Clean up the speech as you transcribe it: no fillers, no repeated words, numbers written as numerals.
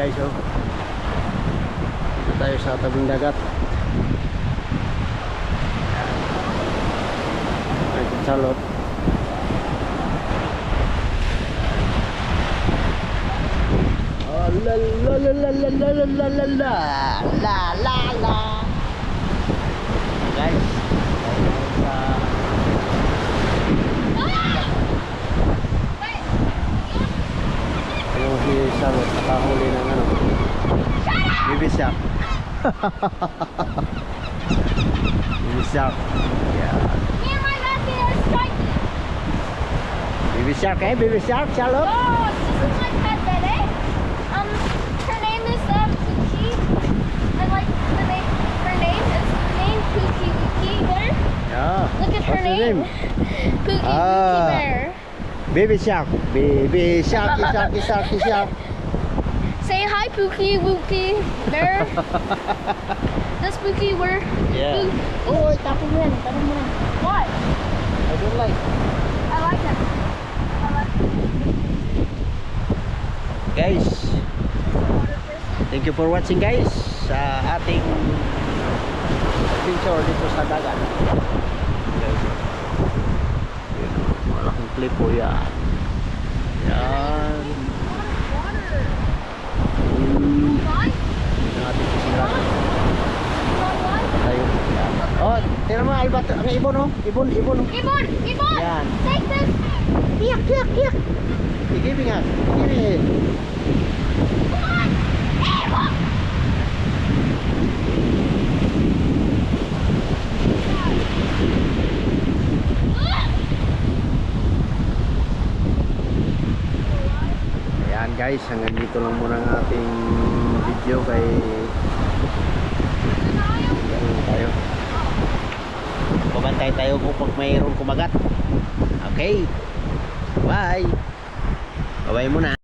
guys, oh. Dito tayo sa tabing dagat. Ay, salot. Oh, la la la la la la la la la la la la. Guys, yung si Salot nakahuli ng ano, baby shark. Baby shark, yeah. Baby shark, eh? Baby shark, Salot. Oh, this is my pet Bede. Her name is Pookie. I like the name. Her name is named Pookie Wookie Bear. Yeah. Look at her What's name. Pookie Wookie Bear. Baby shark, baby shark, shark, shark, shark. Say hi, Pookie Wookie Bear. That's Pookie where? Yeah. Oh, tapos mo yan. Tapos mo yan. Why? I don't like. I like it. I like it. Guys, thank you for watching guys sa ating adventure dito sa dagat. Guys, malaking clip po yan. Yan. Ang ating pusilan. Tayo. Yan. Oh, tira mo albat. Ang ibon oh. Ibon, ibon oh. Ibon! Ibon! Yan. Take this! Tiyak, tiyak, tiyak. Igibing nga. Igibing. Come on! Ibon! Ayan guys, hanggang dito lang muna ang ating video kay tayo. Babantay tayo kung mayroong kumagat. Okay. Bye. Bye muna.